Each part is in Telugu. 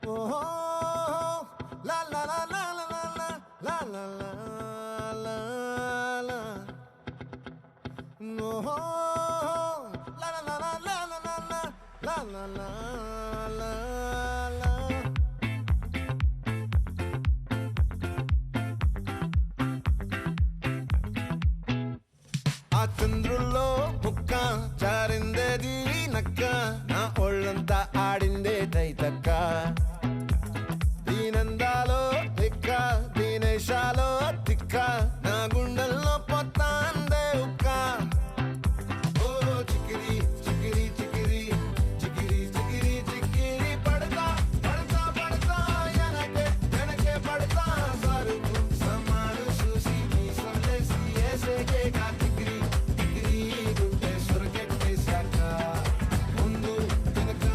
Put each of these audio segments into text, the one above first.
ఓహో లా లా లా లా లా లా లా లా లా లా ఓహో లా లా లా లా లా లా లా లా లా లా లా ఆ చంద్రుల్లో ముక్క జారిందేది నక్క నా ఒళ్ళంతా ఆడిందే తైతక్క దీనందాలో ఎక్క దీనేశాలో తిక్క నా గుండెల్లో పొత్తాందే ఉక్క ఓ చికిరి చికిరి చికిరి చికిరి చికిరి చికిరి పడతా పడతా పడతా వెనకే వెనకే పడతా సరుకు సమాను చూసి మీ సొల్లేసి ఏసేకే కా చికిరి చికిరి గుండె సొరకెట్టేశాక ముందు వెనక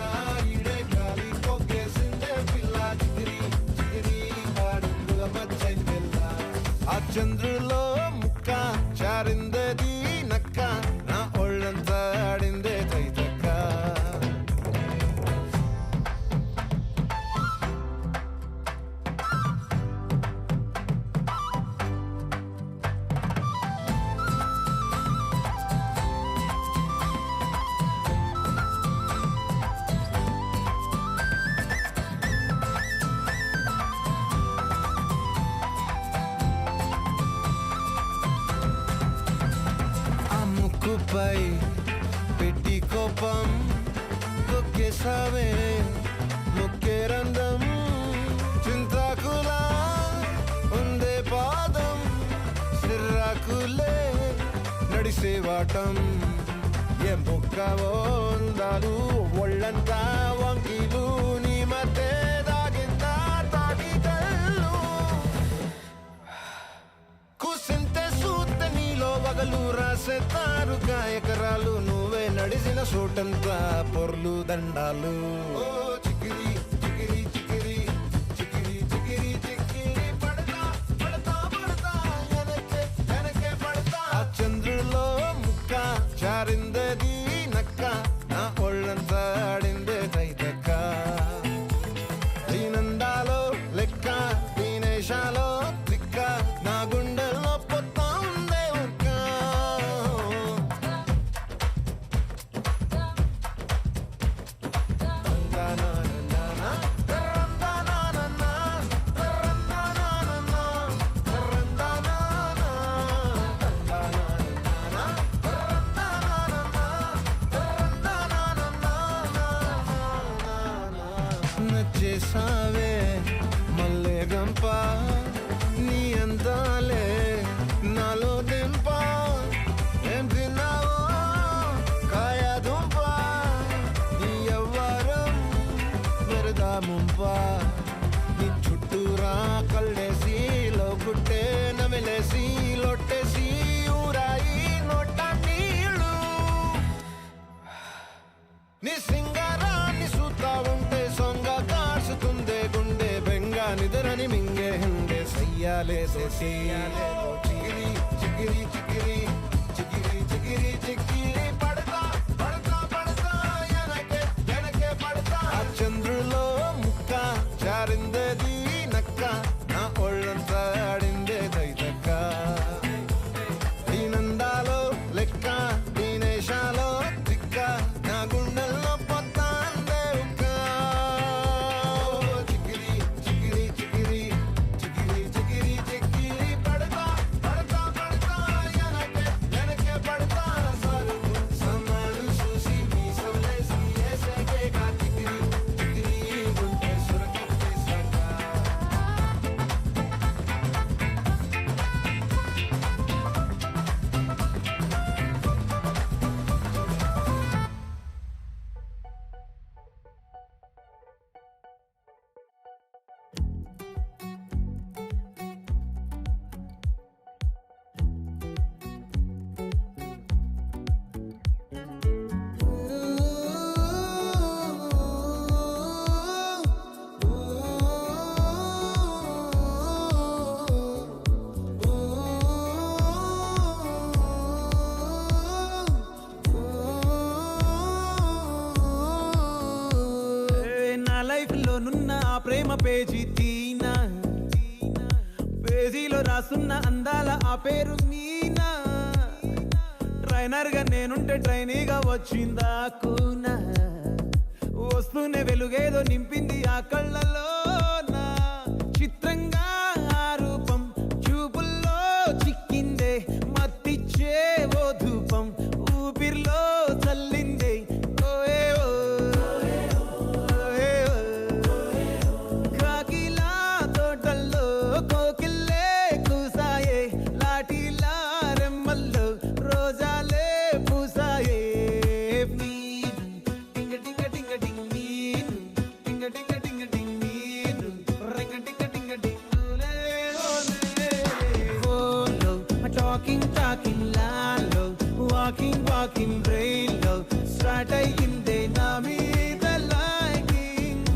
ఈడే గాలి కొక్కేసిందే పిల్ల చికిరి చికిరి ఆడుందుల మచ్చై పిల్ల ఆ చంద్రులో ముక్క చారిందేది నక్క నా ఒళ్ళంతా ఆడిందే తైతక్క ఆ ముక్కుపై పెట్టి కోపం తొక్కేసావే ముక్కే రంధం చింతాకులా ఉందే పాదం సిర్రాకులే నడిసేవాటం ఏం బొక్కవో అందాలు ఒళ్ళంతా వంకీలు నీ మధ్య దాగిందా తాటి కళ్ళు కూసింతే సూత్త నీలో వగలు రాసేతారు గాయకరాలు నువ్వే నడిసిన సోటంతా పొర్లు దండాలు ఓ చికిరి చికిరి చికిరి చికిరి చికిరి చికిరి పడతా పడతా పడతా వెనకే వెనకే పడతా ఆ చంద్రులో ముక్క చారిందేది నక్క నా ఒళ్ళంతా ఆడిందే తైతక్క దీనందాలో లెక్క దీనేశాలో తిక్క నా గుండెల్లో పొత్తా ఉందే ఉక్క నచ్చేసావే మల్లె గంప నీ అందాలే నాలో దింప ఏం తిన్నావో కాయ దుంప నీ ఎవ్వరం వెరదా ముంప నీ చుట్టూరా కళ్ళేసి లోకుట్టే నమిలేసి లొట్టేసి ఊరాయి నోట నీళ్ళు నీ సింగారాన్ని చూస్తా ఉంటే సొంగ కాసుకుందే గుండె బెంగ నిద్రని మింగే హండే సయ్యాలేసే చెయ్యాలే చికిరి చికిరి చికిరి చికిరి చికిరి చికిరి పడతా పడతా పడతా వెనకే వెనకే పడతా ఆ చంద్రులో ముక్క చారిందేది నక్క నా ఒళ్ళంతా ఆడిందే తైతక్క దీనందాలో లెక్క దీనేశాలో తిక్క నా గుండెల్లో పొత్తాందే ఉక్క చికిరి చికిరి చికిరి చికిరి చికిరి చికిరి పడతా పడతా పడతా వెనకే పేజీ తీనా, పేజీలో రాసున్న అందాల ఆ పేరు మీనా. ట్రైనర్ గా నేనుంటే ట్రైనీగా వచ్చిందా కూనా, వస్తూనే వెలుగేదో నింపింది ఆ కళ్ళలో. చిత్రంగా ఆ రూపం చూపుల్లో చిక్కిందే, మత్తిచ్చే ఓ ధూపం ఊపిరిలో చల్లిందే. ఓయే ఓ ఓయే ఓ, కాకిలా తోటల్లో కోకిల్లే కూసాయే, లాఠీలా రెమ్మల్లో రోజాలే పూసాయే. టింగ టింగ టింగ టింగ్ నీరు, టింగ టింగ టింగ టింగ్ నీరు, రింగ టింగ టింగ టింగ్ లే ఓలే. ఫోన్లో టాకింగ్ లాలో, వాకింగ్ బ్రెయిన్లో స్టార్ట్ అయ్యిందే నా మీద లైకింగ్.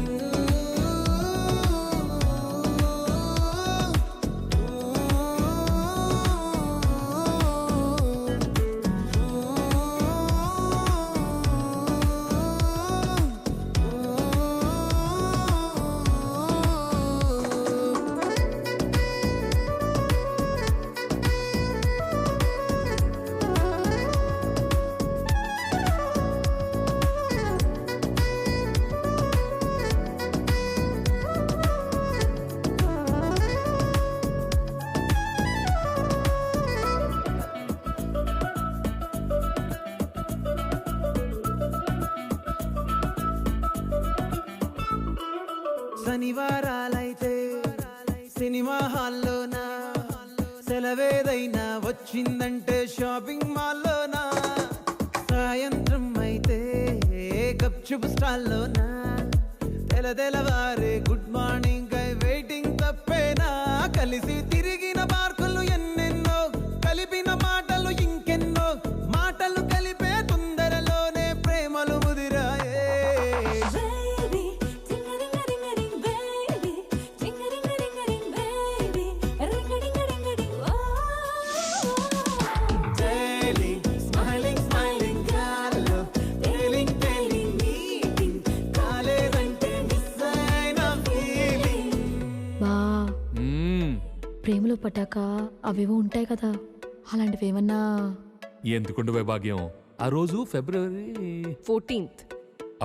శనివారాలైతే సినిమా హాల్లోనా, సెలవేదైనా వచ్చిందంటే షాపింగ్ మాల్లోనా, సాయంత్రం అయితే గప్చుప్ స్టాల్లోనా, తెలవారే గుడ్ మార్నింగ్ ఐ వెయిటింగ్ తప్పేనా. కలిసి తిరిగిన పార్కులు ఎన్నెన్నో, కలిపిన మాటలు ఇంకెన్నో, మాటలు కలిపే తొందరలోనే ప్రేమలు ముదిరాయే. ప్రేమలో పడ్డాక అవేవో ఉంటాయి కదా, అలాంటివి ఏమన్నా? ఎందుకుండు వైభాగ్యం, ఆ రోజు ఫిబ్రవరి 14th.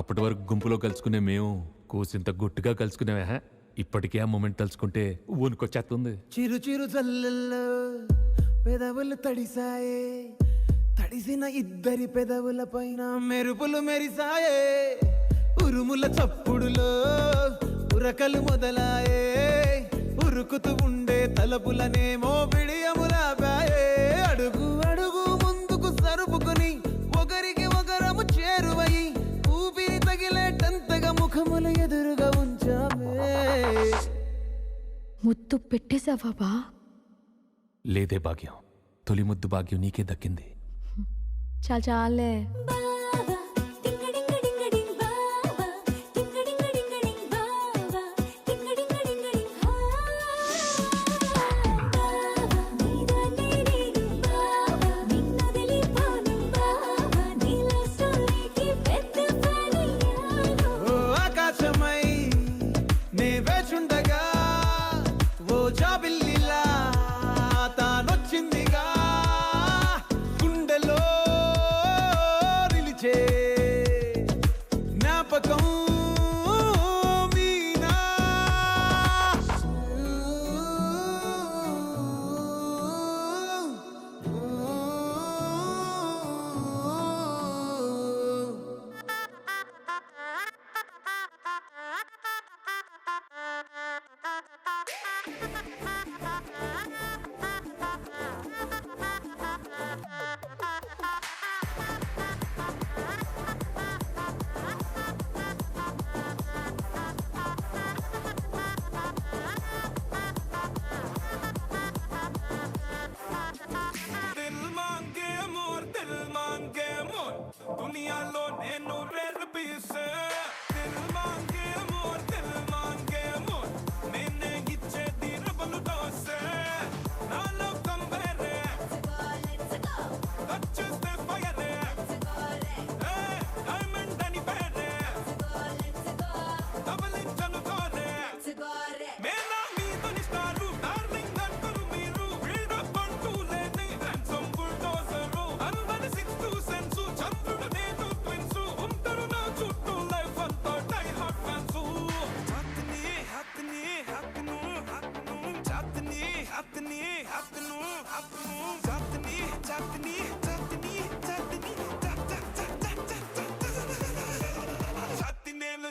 అప్పటి వరకు గుంపులో కలుసుకునే మేము కూసింత గుట్టుగా కలుసుకునేవా. ఇప్పటికే ఆ మూమెంట్ తలుచుకుంటే ఊనుకొచ్చేస్తుంది. చిరు చిరు చల్లల్లో పెదవులు తడిసాయే, తడిసిన ఇద్దరి పెదవుల పైన మెరుపులు మెరిసాయే. ఉరుముల చప్పుడులో ఉరకలు మొదలాయే, ఉరుకుతూ ఉండే తలపులనేమో బిడియములాపాయే. అడుగు అడుగు ముందుకు సరుపుకుని ఒకరికి ఒకరము చేరువయి, ఊపిరి తగిలేటంతగా ముఖములు ఎదురుగా ఉంచామే. ముద్దు పెట్టేశావా బా? లేదే భాగ్యం, తొలి ముద్దు భాగ్యం నీకే దక్కింది. చాలే. జాబిల్లిలా తానొచ్చిందిగా, గుండెలో నిలిచే జ్ఞాపకం మీనా. దునియాలో నేను రేర్ పీస్, దిల్ మాంగే మోర్, దిల్ మాంగే మోర్, నేనే ఇచ్చేది రబలుతో.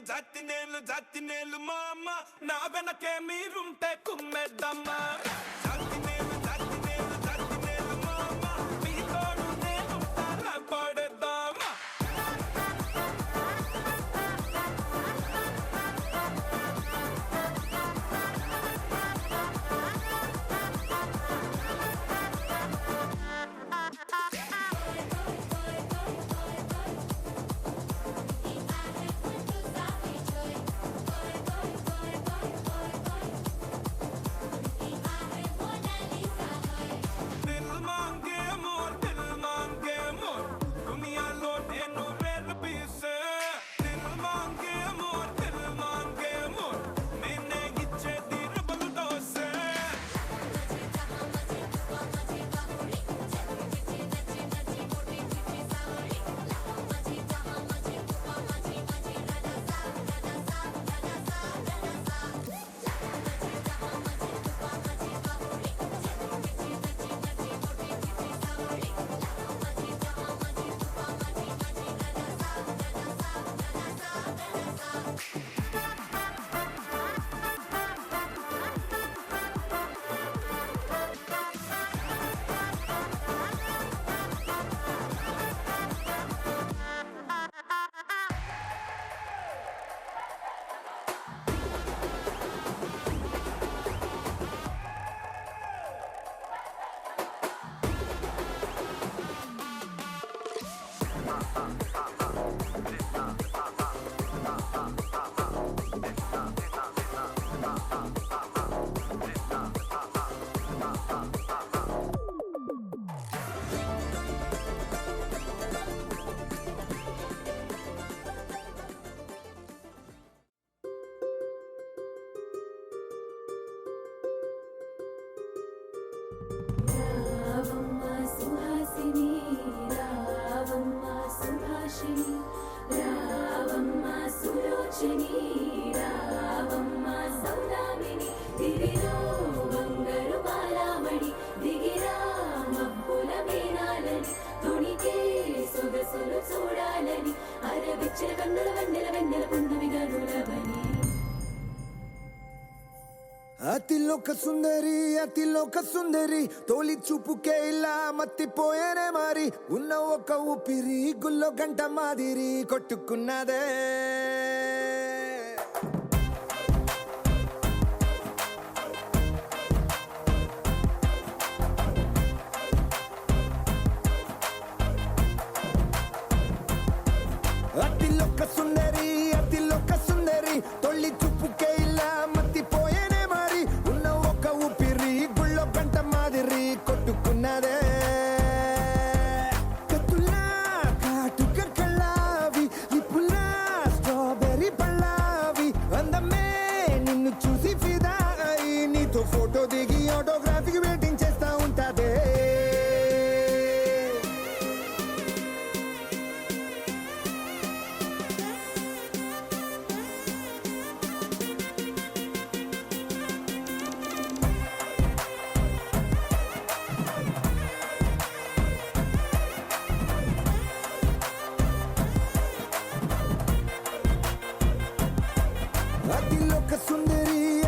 జాతి నేలు మా అమ్మ నా వెనకే మీరుంటే కుమ్మెద్దమ్మా జాతి నేలు మా అమ్మ మీ తోడు నేనుంటా పడేద్దామా दिल मांगे मोर दुनिया लौटे नो रेल पीसे दिल मांगे मोर मैंने इच्छे दिल बलदोसे రావమ్మ సుహాసిని రావమ్మ సుభాషిణి రావమ్మ సులోచని రావమ్మ సౌదామిని దివిలో బంగారు బాలామణి దిగిరా మబ్బుల మేనాలని తొణికే సొగసులు చూడాలని అరవిచ్చల కన్నుల వెన్నెల పున్నమి గనులవని అతిలోక సుందరి తోలి చూపుకే ఇలా మత్తిపోయేనే మారి ఉన్న ఒక ఊపిరి గుల్లో గంట మాదిరి కొట్టుకున్నదే అతిలోక సుందరి తొలి చూపుకే ఇలా మత్తిపోయేనే మారి ఉన్న ఒక ఊపిరి గుళ్ళో గంట మాదిరి కొట్టుకున్నదే కత్తులా కాటుక కళ్ళావి ఇప్పులా స్ట్రాబెర్రీ పళ్ళావి అందమే నిన్ను చూసి ఫిదా అయి నీతో ఫోటో దిగి ఆటోగ్రాఫీకి వెయిటింగ్ చేస్తా ఉంటాదే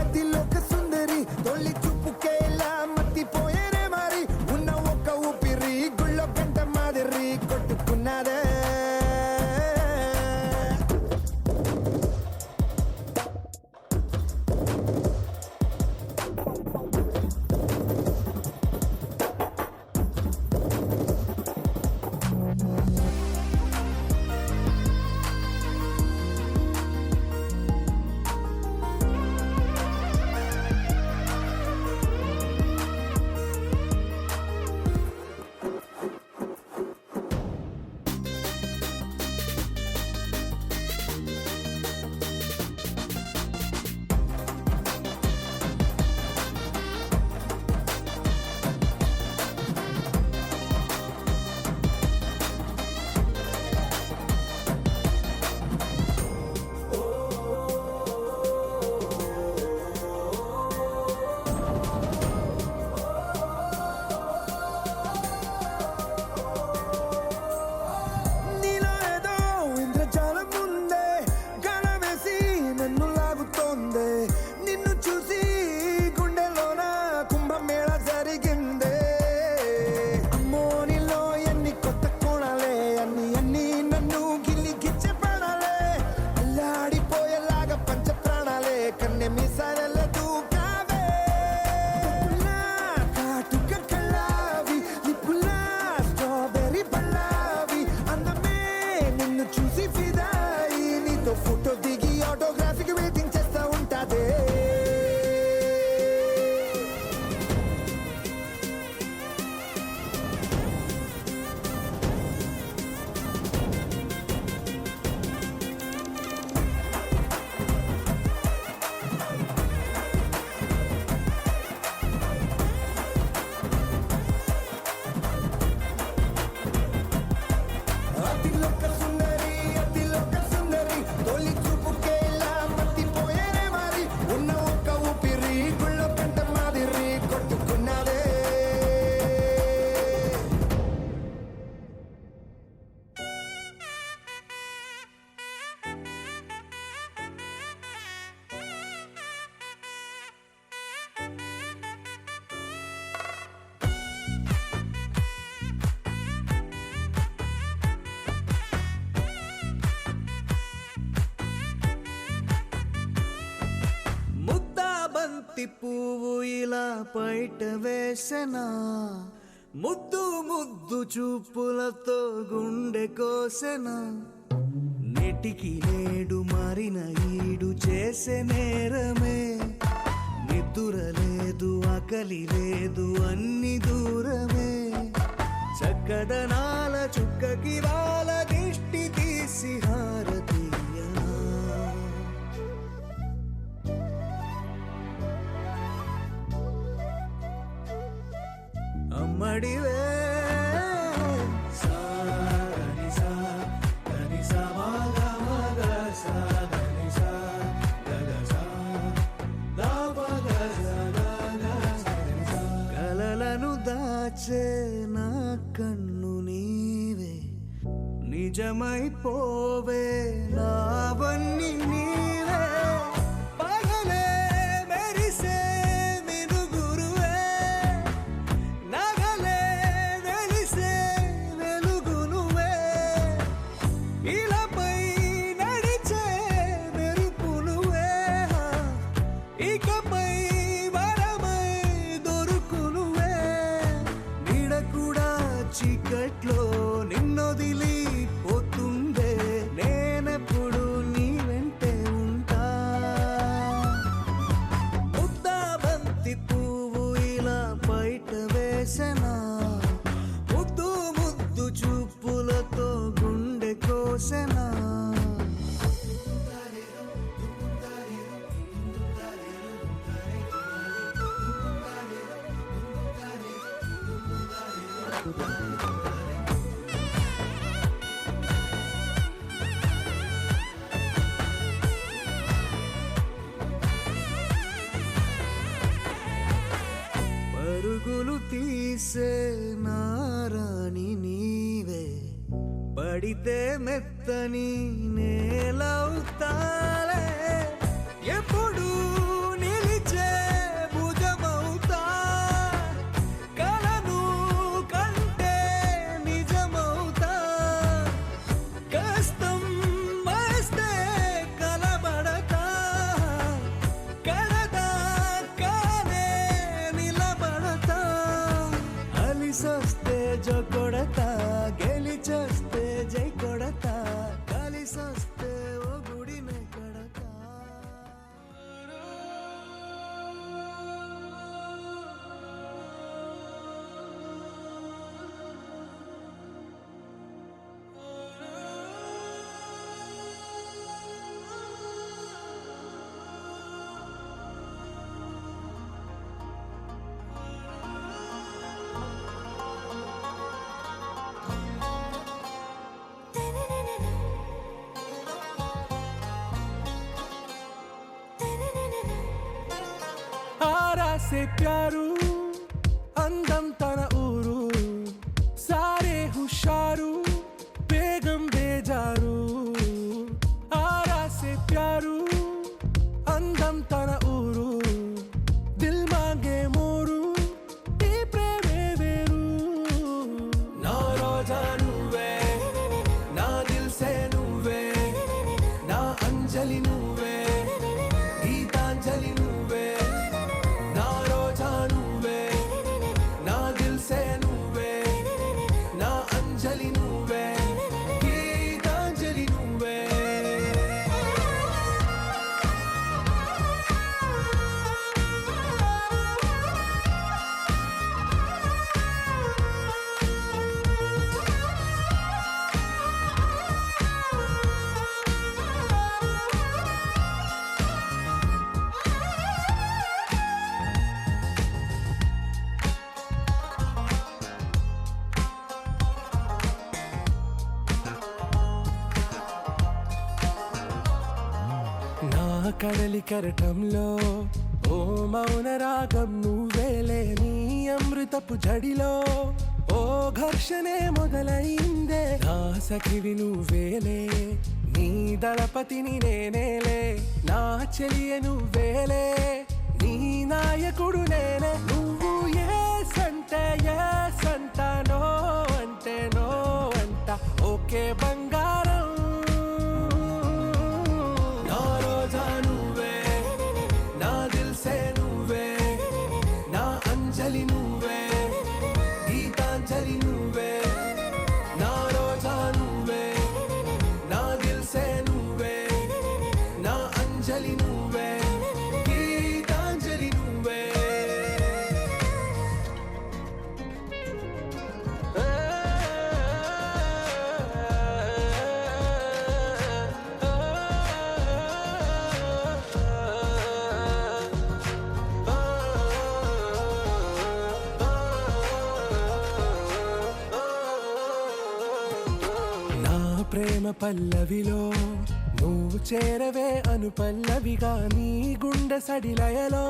అతిలోక సుందరి తొలి చూపుకే ఇలా మత్తిపోయేనే మారి ఉన్న ఒక ఊపిరి గుళ్ళో గంట మాదిరి కొట్టుకున్నదే బంతి పువ్వు ఇలా బయట వేసెనా ముద్దు ముద్దు చూపులతో గుండె కోసెనా నెటికి నేడు మారిన ఈడు చేసే నేరమే నిద్ర లేదు ఆకలి లేదు అన్ని దూరమే చక్కదనాల చుక్కకి వాళ్ళ దిష్టి తీసి హారతీయనా అమ్మడివే కలలను దాచే నా కన్ను నీవే నిజమైపోవే నావన్నీ నీవే పగలే మెరిసే మినుగురువే నగలే వెలిసే వెలుగునువే ఇలాపై నడిచే మెరుపునువే ఇకపై వరమై దొరుకునువే నీడ కూడా చీకట్లో నిన్నొదిలి పోతుందే నేనెప్పుడు నీ వెంటే ఉంటా ముద్దా బంతి పువ్వు ఇలా బయట వేసెనా ముద్దు ముద్దు చూపులతో గుండె కోసెనా పరుగులు తీసే నారాణి నీవే పడితే మెత్తని నేలవుతాలే ఎప్పుడు నిలిచే భుజమవుతా కలను కంటే నిజమవుతా కష్టం వస్తే కలబడతా కడదా కానే నిలబడతా అలిసొస్తే జో కొడతా గెలిచొస్తే జై కొడతా కలిసొస్తే ఓ గుడినే కడతా आरा से प्यारू అందం తన ఊరు సారే హుషారు బేగం బేజారు ఆరా సే ప్యారు అందం తన ఊరు దిల్ మాంగే మోరు ఈ ప్రేమే వేరు నా రోజా నువ్వే నా దిల్ సే నువ్వే నా అంజలి నువ్వే గీతాంజలి నువ్వే నా రోజా నువ్వే నా దిల్ సే నువ్వే నా అంజలి నువ్వే గీతాంజలి నువ్వే నా కడలి కరటంలో ఓ మౌన రాగం నువ్వేలే నీ అమృతపు జడిలో ఓ ఘర్షణే మొదలైందే నా సఖివి నువ్వేలే నీ దళపతిని నేనేలే నా చెలియ నువ్వేలే నీ నాయకుడు నేనే నువ్వు ఏ సంట నో అంటే నో అంట ఓకే బంగారం నా రోజా నువ్వే నా దిల్ సే నువ్వే అంజలి నువ్వే గీతాంజలి నువ్వే నా ప్రేమ పల్లవిలో నువ్వు చేరవే అను పల్లవిగా నీ గుండె సడిలయలో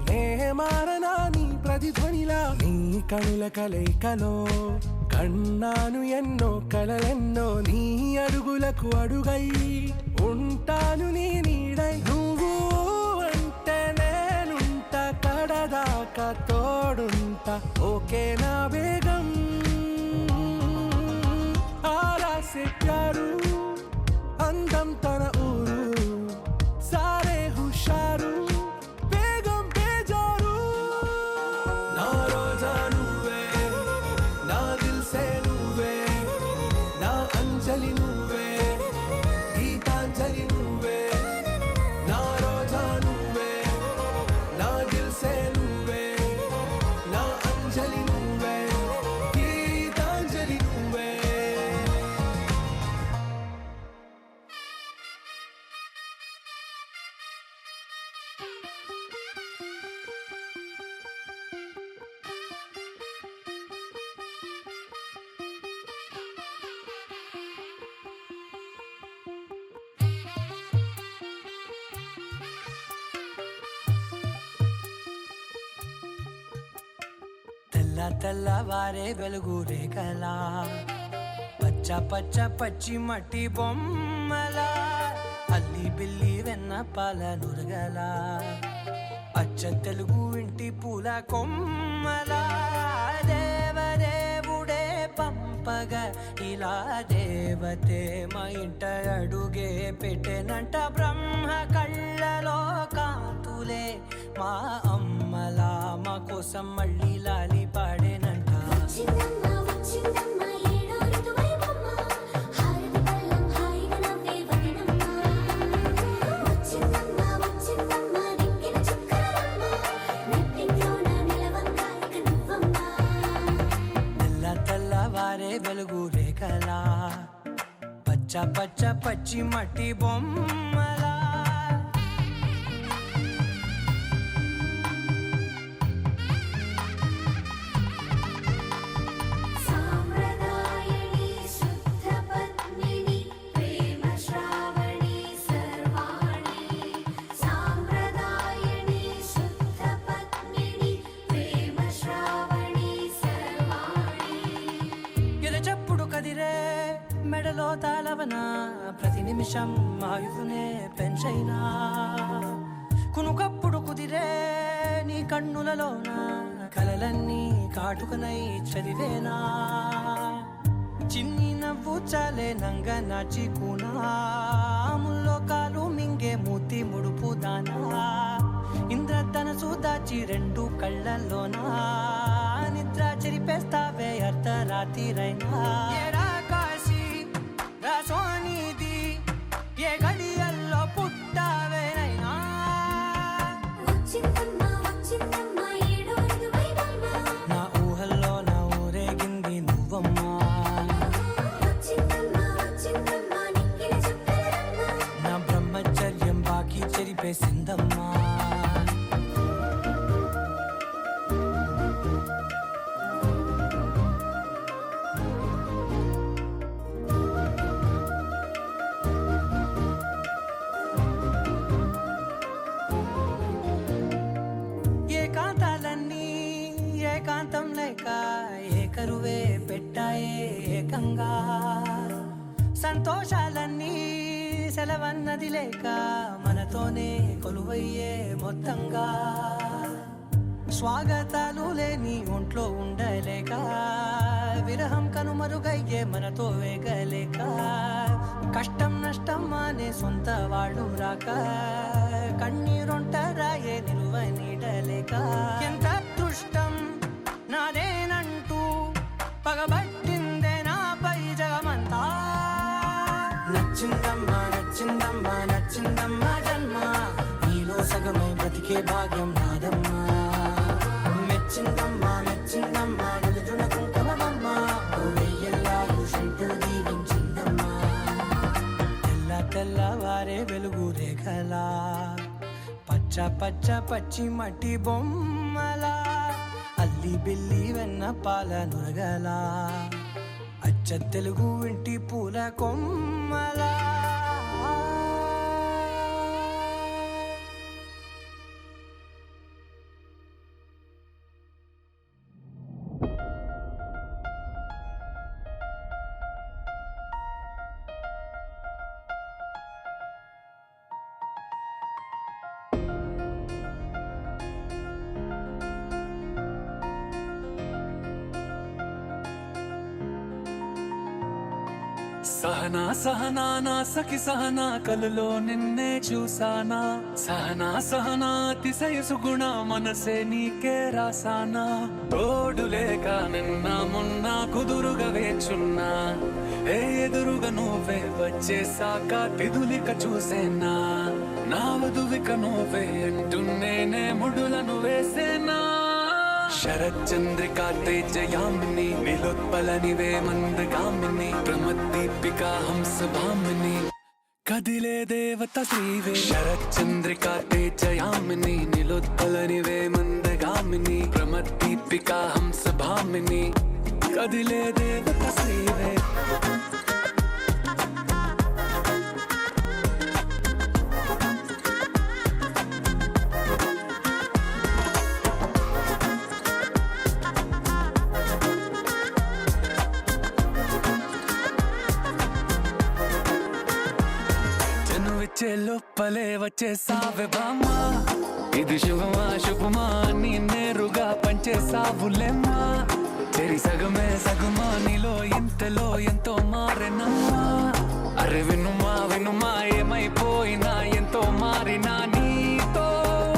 నే మారనా నీ ప్రతిధ్వనిలా నీ కనుల కలయికలో కన్నాను ఎన్నో కలలెన్నో నీ అడుగులకు అడుగై ఉంటాను నీ నీడై నువ్వు అంటే నేనుంట కడదాకా తోడుంటా ఓకే నా బేగం आरा से प्यारू అందం తన ఊరు సారే హుషారు బేగం బేజారు నా రోజా నువ్వే నా దిల్ సే నువ్వే నా అంజలి నువ్వే గీతాంజలి నువ్వే నా రోజా నువ్వే నా దిల్ సే నువ్వే నా అంజలి నువ్వే గీతాంజలి నువ్వే తెల్ల తెల్లవారే వెలుగు రేఖలా పచ్చ పచ్చ పచ్చి మట్టి బొమ్మలా అల్లి బిల్లి వెన్న పాల నురగలా అచ్చ తెలుగు ఇంటి పూల కొమ్మలా దేవదేవుడే పంపగా ఇలా దేవతే మా ఇంట అడుగే పెట్టెనంట బ్రహ్మ కళ్ళలో కాంతులే మా అమ్మలా మా కోసం మళ్ళీ లాలి పాడేనంట వచ్చిందమ్మ వచ్చిందమ్మ ఏడో ఋతువైవమ్మ హారతి పళ్ళం హాయిగా నవ్వే వదనమ్మ వచ్చిందమ్మ వచ్చిందమ్మ దిక్కిన చుక్కలమ్మ నెట్టింట్లోన నిలవంగా ఇక నువ్వమ్మ తెల్ల తెల్లవారే వెలుగు రేఖలా పచ్చ పచ్చ పచ్చి మట్టి బొమ్మలా సాంప్రదాయని శుద్ధ పద్మిని ప్రేమ శ్రావణి సర్వాణి సాంప్రదాయని శుద్ధ పద్మిని ప్రేమ శ్రావణి సర్వాణి ఎరచప్పుడు కదిరే మెడలో తాళవన ప్రతి నిమిషం ఆయువునే పెంచైనా కునుకప్పుడు కుదిరే నీ కన్నులలోన కలలన్నీ కాటుకనై చదివేనా చిన్ని నవ్వు చాలే నంగ నాచి కూనాముల్లో కాలు మింగే మూతి ముడుపు దానా ఇంద్రధనసు దాచి రెండు కళ్ళల్లోనా నిద్ర చెరిపేస్తావే అర్ధరాత్రిరైనా ఏరా కాశీ రా సోనిది ఏ గడియల్లో పుట్టావేనైనా వచ్చిందమ్మ వచ్చిందమ్మ ఏడో ఋతువైవమ్మ నా ఊహల్లో నా ఊరేగింది నువ్వమ్మా వచ్చిందమ్మ వచ్చిందమ్మ నిక్కిన చుక్కలమ్మ నా బ్రహ్మచర్యం బాకీ చెరిపేసిందమ్మా ఏకాంతాలన్నీ ఏకాంతం లేక ఏకరువే పెట్టాయే ఏకంగా సంతోషాలన్నీ సెలవన్నది లేక మనతోనే కొలువయ్యే మొత్తంగా స్వాగతాలు లేని ఒంట్లో ఉండలేక విరహం కనుమరుగయ్యే మనతో వేగలేక కష్టం నష్టం అనే సొంత వాళ్ళు రాక కన్నీరొంటరాయే నిలువ నీడలేక ఎంత అదృష్టం నాదేనంటూ పగబట్టిందే నాపై జగమంతా నచ్చిందమ్మా నచ్చిందమ్మా నచ్చిందమ్మా జన్మ దొరికే భాగ్యం నాదమ్మా మెచ్చిందమ్మా మెచ్చిందమ్మా ఎదురున కుంకుమమ్మ వెయ్యల్లాలు షంటు దీవించిందమ్మా తెల్ల తెల్లవారే వెలుగు రేఖలా పచ్చ పచ్చ పచ్చి మట్టి బొమ్మలా అల్లి బిల్లి వెన్న పాల నురగలా అచ్చ తెలుగు ఇంటి పూల కొమ్మలా సహనా సహనా నా సఖి సహనా కలలో నిన్నే చూసానా సహనా సహనా అతిశయ సుగుణ మనసే నీకే రాసానా తోడు లేక నిన్న మొన్న కుదురుగా వేచున్నా ఏ ఎదురుగా నువ్వే వచ్చేసాక తిదులిక చూసేనా నా వధువిక నువ్వే అంటున్నేనే ముడులను వేసేనా శరచంద్రికా తేజయామిని నిలోత్పలనివే మందగామిని ప్రమద్దీపికా హంసభామిని కదిలే దేవత శ్రీవే శరచంద్రికా తేజయామిని నిలోత్పలనివే మందగామిని ప్రమద్దీపికా హంసభామిని కదిలే దేవత శ్రీవే వచ్చే లోపలే వచ్చేసావే బామ్మా ఇది శుభమా శుభమా నీ నేరుగా పంచేసావులేమ్మా చెరి సగమే సగమా నీలో ఇంతలో ఎంతో మారెనమ్మా అరే వినుమా వినుమా ఏమైపోయినా ఎంతో మారినా నీతో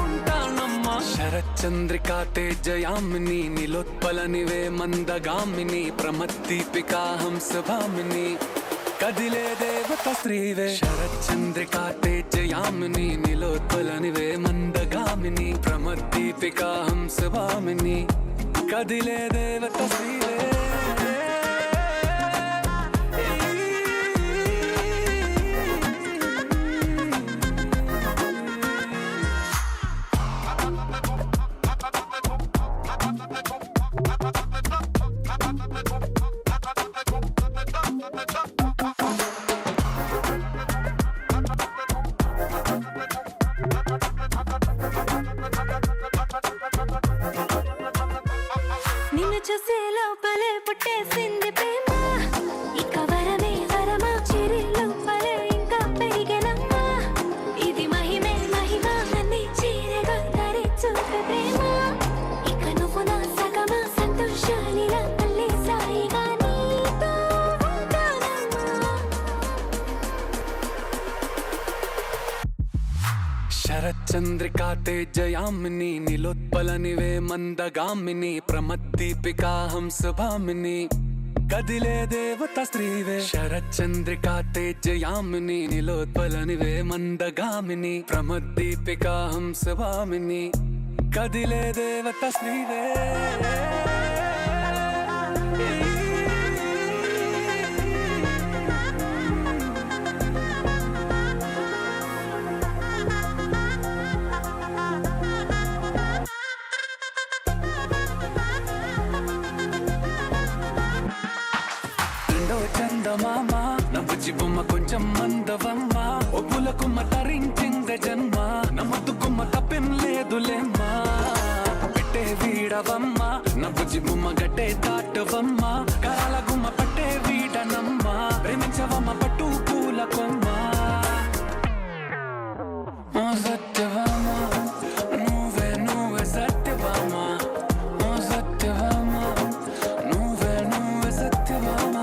ఉంటానమ్మా శరచంద్రికా తేజయామిని నిలోత్పలనివే మందగామిని ప్రమద్దీపికా హంసభామిని కదిలే దేవత శ్రీవే శరచంద్రికా తేజయామిని నిలోత్పలనివే మందగామిని ప్రమద్దీపికా హంసభామిని కదిలే దేవత శ్రీవే నిన్ను చూసే లోపలే పుట్టేసింది ప్రేమ ఇక వరమే వరమా చిరి లోపలే ఇంకా పెరిగెనమ్మా ఇది మహిమే మహిమ అన్ని చీరగా ధరించుకు ప్రేమ ఇక నువ్వు నా సగమా సంతోషాలిలా మళ్ళీ సాయిగా నీతో ఉంటానమ్మా శరచంద్రికా తేజయామిని నిలోత్పలనివే మందగామిని ప్రమద్దీపికా హంసభామిని కదిలే దేవత శ్రీవే శరచంద్రికా తేజయామిని నిలోత్పలనివే మందగామిని ప్రమద్దీపికా హంసభామిని కదిలే దేవత శ్రీవే చందమామ నవ్వుచి బొమ్మ కొంచెం మందవమ్మ ఒప్పుల కుమ్మ తరించింద జన్మ నమ్మద్దు కుమ్మ తప్పేం లేదులేమ్మా పెట్టే వీడవమ్మ నవ్వుచి బొమ్మ గట్టే దాటవమ్మ కరాల గుమ్మ పట్టే వీడనమ్మ ప్రేమించవమ్మ పట్టు పూల కొమ్మ సత్యవమ్మ నువ్వే నువ్వే సత్యవమ్మ సత్యవమ్మ నువ్వే నువ్వే సత్యవమ్మ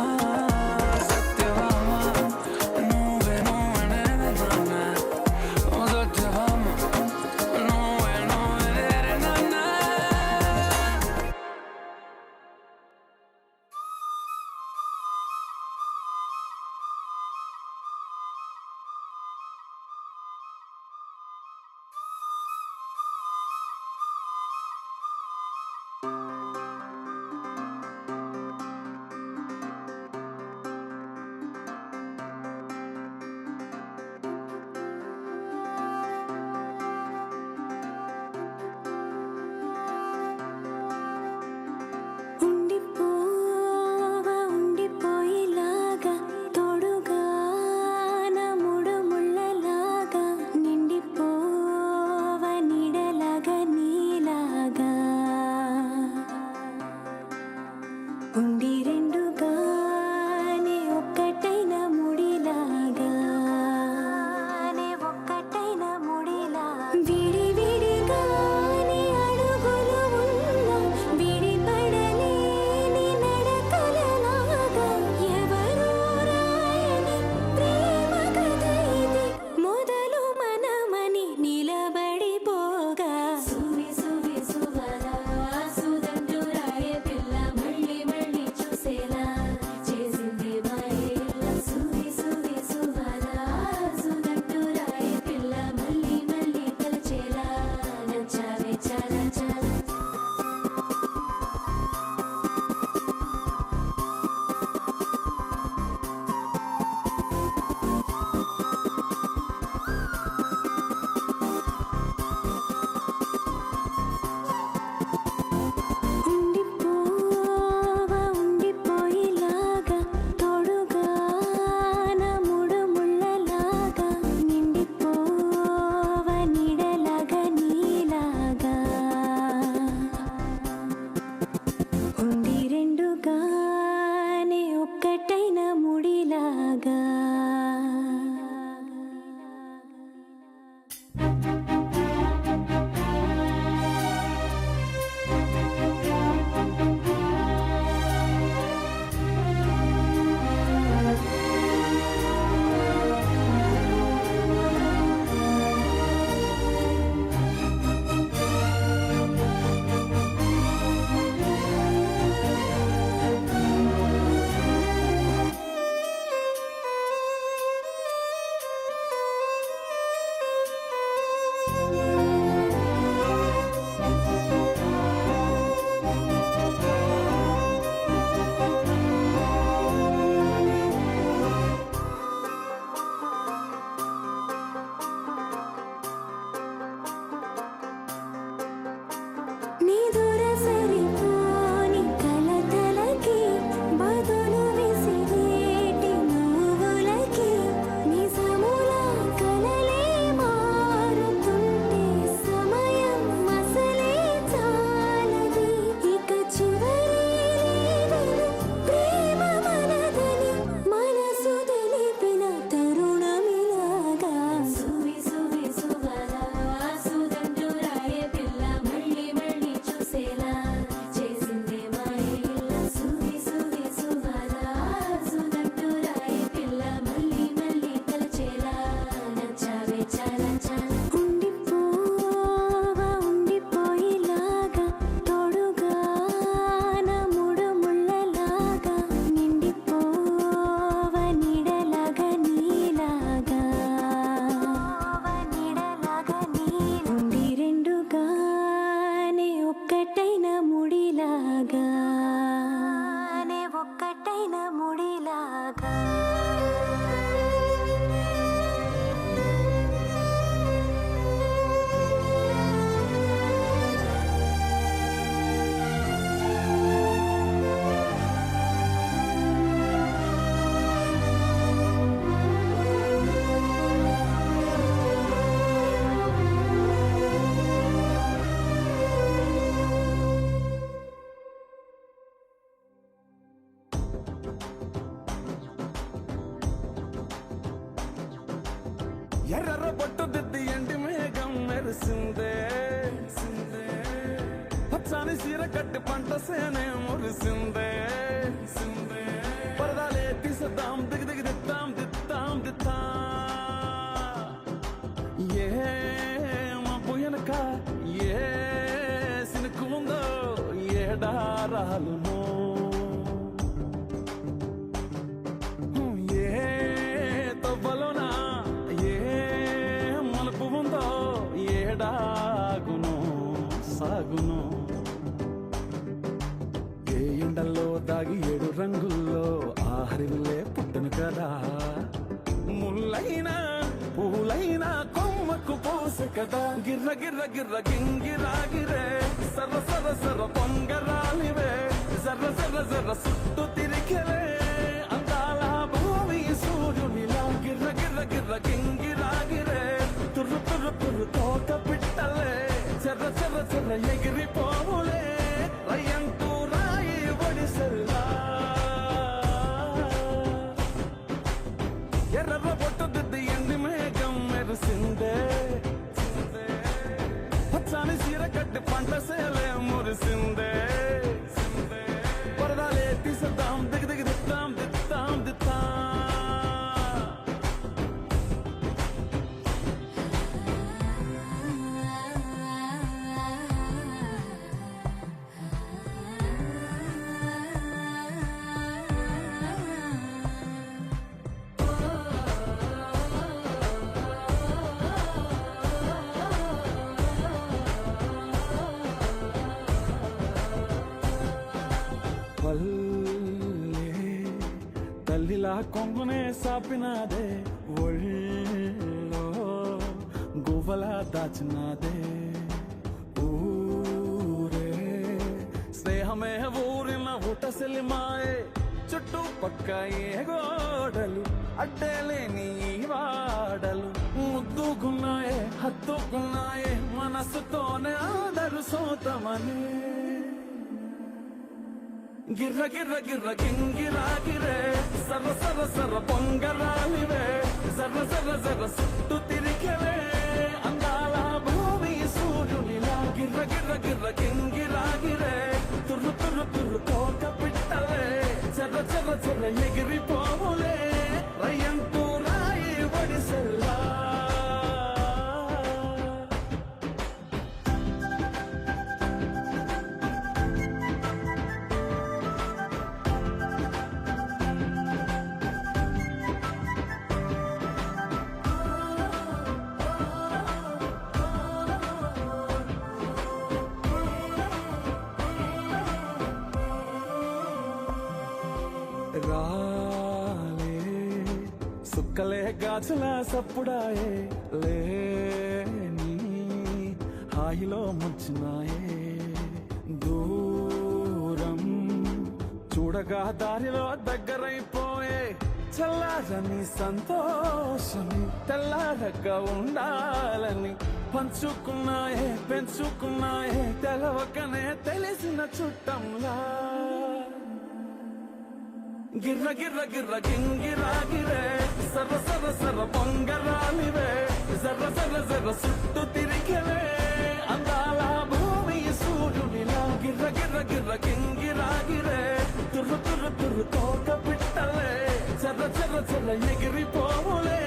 కట్టి పంట సేనే మురిసిందే పరదాలే తీసేద్దాం దిగి దిగి దిద్దాం దిద్దాం దిద్దా ఏ మా పోయనక ఏ సినుకు ఉందో ఏడారాలునో ఏ తవ్వలోనా ఏ మలుపు ఉందో ఏడాగును సాగును ఏ ఎండల్లో దాగి 7 రంగుల్లో ఆహరివులే పుట్టను కదా ముల్లైనా పూలైనా కొమ్మకు పోసె కదా గిర్ర గిర్ర గిర్ర గింగిరాగిరే సర్ర సర్ర సర్ర పొంగరాలివే జర్ర జర్ర జర్ర సుట్టు తిరిగిరే అందాల భూమి సూర్యునిలా గిర్ర గిర్ర గిర్ర గింగిరాగిరే తుర్రు తుర్రు తుర్రు తోట పిట్టలే చెర్ర చెర్ర చెర్ర ఎగిరిపోవులే రయ్యంటూ రాయి ఒడిసెల్లా ఎర్ర పొట్టు దిద్ది ఎండి మేఘం మెరిసిందే పచ్చాని చీర కట్టి పంట సేలే మురిసిందే పరదాలే తీసేద్దాం దిగి దిగి దిద్దాం దిద్దాం దిద్దా పల్లె తల్లిలా కొంగునే సాపినాదే ఒళ్ళో గువ్వలా దాచినాదే ఊరే స్నేహమే ఊరిన ఊటసెలి మాయే చుట్టూ పక్క ఏ గోడలు అడ్డేలేని ఈ వాడలు ముద్దుకున్నాయే హత్తుకున్నాయే మనసుతోనే ఆదరు సోతమని గిర్ర గిర్ర గిర్ర గింగిరాగిరే సర్ర సర్ర సర్ర పొంగరాలివే జర్ర జర్ర జర్ర సుట్టు తిరిగివే అందాల భూమి సూర్యునిలా గిర్ర గిర్ర గిర్ర గింగిరాగిరే తుర్రు తుర్రు తుర్రు తోట పిట్టలే చెర్ర చెర్ర చెర్ర ఎగిరిపోవులే రయ్యంటూ రాయి ఒడిసెల్లా రాలే సుక్కలే గాచుల సప్పుడాయే లేని హాయిలో ముంచినాయే దూరం చూడగా దారిలో దగ్గరైపోయే చల్లారని సంతోషమి తెల్లారగా ఉండాలని పంచుకున్నాయే పెంచుకున్నాయే తెలవకనే తెలిసిన చుట్టంలా గిర్ర గిర్ర గిర్ర గింగిరాగిరే సర్ర సర్ర సర్ర పొంగరాలివే జర్ర జర్ర జర్ర సుట్టు తిరిగివే అందాల భూమి సూర్యునిలా గిర్ర గిర్ర గిర్ర గింగిరాగిరే తుర్రు తుర్రు తుర్రు తోట పిట్టలే చెర్ర చెర్ర చెర్ర ఎగిరిపోవులే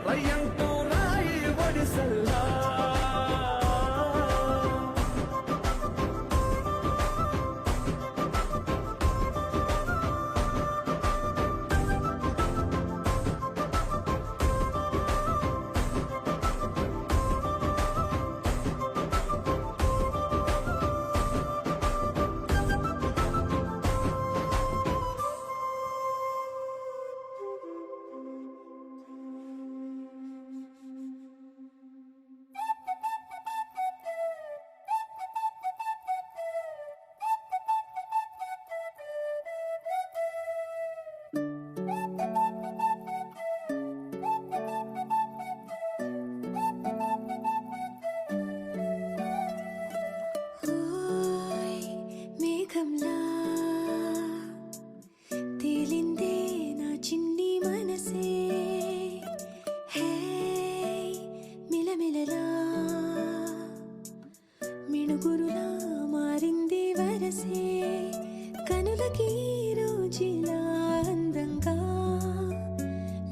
రయ్యంటూ రాయి ఒడిసెల్లా మిణుగురులా మారింది వర ఇంతకీ రోజులా అందంగా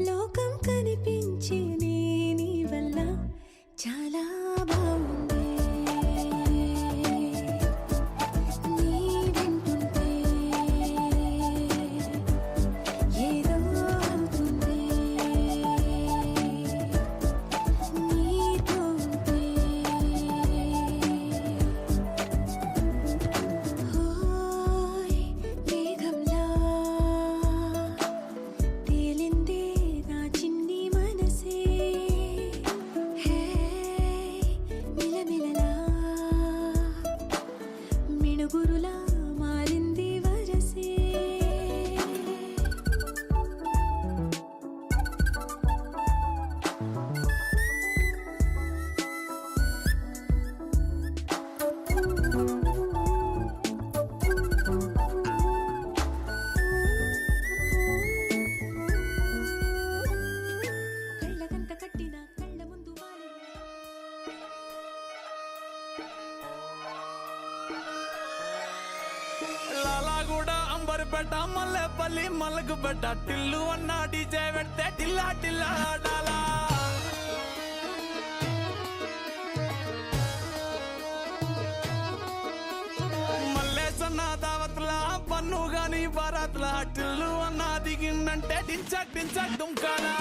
లోకం కనిపించే నీ వల్ల చాలా బాగుంది. నీ వింటుంటే ఏదో అవుతుంది. నీతో ఉంటే హోయ్ మేఘంలా తేలిందే నా చిన్ని మనసే. హే మిలమిలలా మిణుగురులా మారింది వరసే. కళ్ళగంత కట్టిన కళ్ళ ముందు వాలి లాలాగూడ అంబర్పేట మల్లెపల్లి మలకుపేట టిల్లు అన్న డీజే పెడితే టిల్లా టిల్లా ఆడాలా. మల్లేసన్న దావత్లా పన్ను గాని బారాత్లా టిల్లు అన్న దిగిందంటే టించక్ టించక్ దుంకాలా.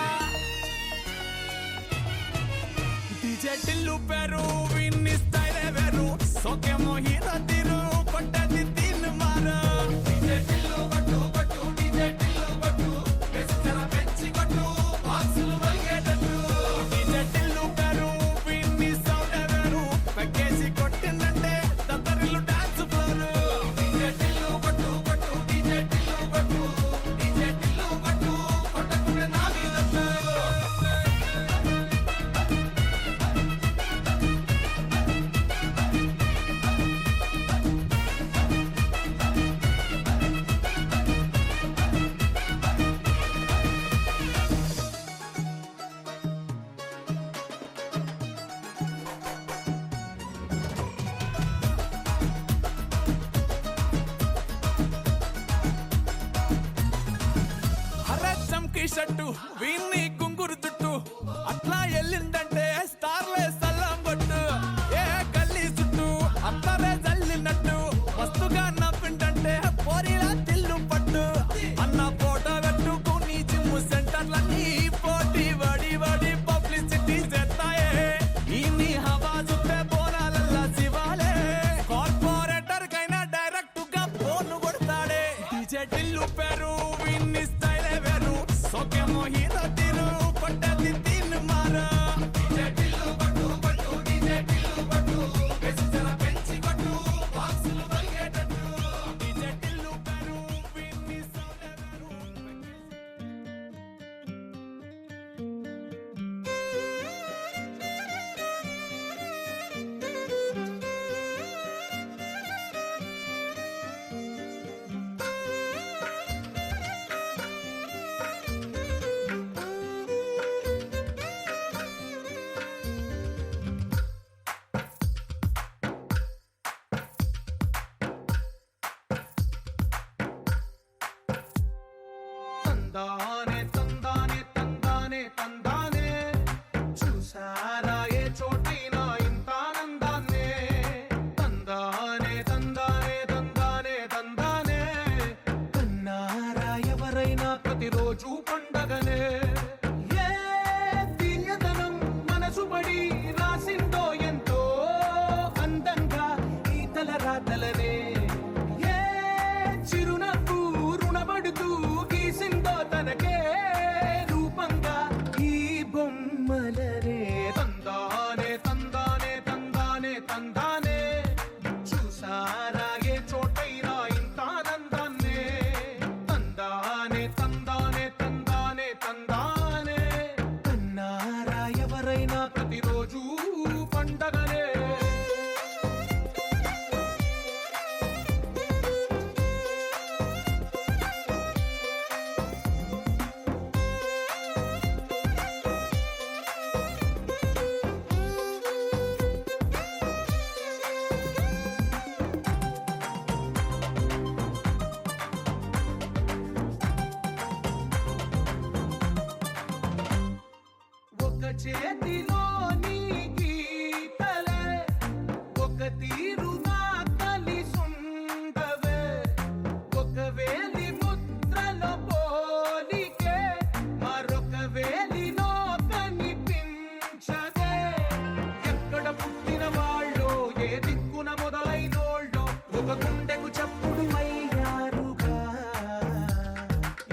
డీజే టిల్లు పేరు విన్ని స్టైలే వేరు సోకేమో హీరో తీరు కొట్టది తీన్ మారు. డీజే టిల్లు కొట్టు కొట్టు డీజే టిల్లు కొట్టు వెచ్చర పెంచి కొట్టు బాక్సులు వలిగేటట్టు. డీజే టిల్లు పేరు విన్ని సౌండే వేరు పెక్కేసి కొట్టిందంటే తత్తరిల్లు డాన్స్ ఫ్లోరు. డీజే టిల్లు కొట్టు కొట్టు డీజే టిల్లు కొట్టు డీజే టిల్లు కొట్టు కొట్టకుండా నా మీదట్టు. అరే చంకీ షట్టు వీన్ని కుంగురు చుట్టు అట్లా ఎల్లిందంటే స్టార్లే సల్లం కొట్టు. ఏ గల్లీ చుట్టూ అత్తరే జల్లినట్టు మస్తుగా నవ్విందంటే పోరిలా తిల్లు పట్టు. అన్న ఫోటో పెట్టుకుని జిమ్ సెంటర్లన్నీ పోటీ వడి వడి పబ్లిసిటీ చేస్తాయే. ఈ నీ హవా చుట్టే బోనాలల్లా శివాలే కార్పొరేటర్ కైనా డైరెక్ట్ గా ఫోన్ కొడతాడే. డీజే టిల్లు పేరు విన్ని స్టైలే వేరు సోకేమో హీరో తీరు కొట్టది తీన్ మారు. డీజే టిల్లు కొట్టు కొట్టు డీజే టిల్లు కొట్టు వెచ్చర పెంచి కొట్టు బాక్సులు వలిగేటట్టు. డీజే టిల్లు పేరు విన్ని సౌండే వేరు. తందానే తందానే తందానే తందానే చూసారా ఏ చోటైనా ఇంత ఆనందాన్నే. తందానే తందానే తందానే తందానే కన్నారా ఎవరైనా ప్రతిరోజు పండగనే. ఏ తీయదనం మనసు పడి రాసిందో ఎంతో అందంగా ఈ తలరాతలనే. ఏ చిరునవ్వు రుణపడుతూ గీసిందో తనకే చేతిలో నీ గీతలే ఒక తీరుగా కలిసుండవే ఒక వేలి ముద్రలో పోలికే మరొక వేలిలో కనిపించదే ఎక్కడ పుట్టిన వాళ్ళో ఏ దిక్కున మొదలైనోళ్ళో ఒక గుండెకు చప్పుడు అయ్యారుగా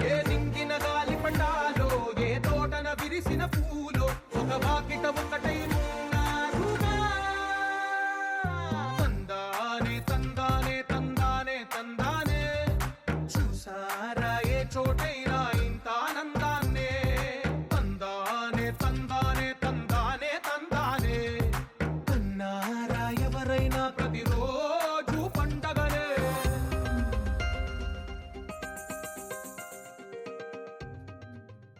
ఏ నింగిన గాలి పటాలో ఏ తోటన విరిసిన పూలో ఒక వాకిట ఒకటై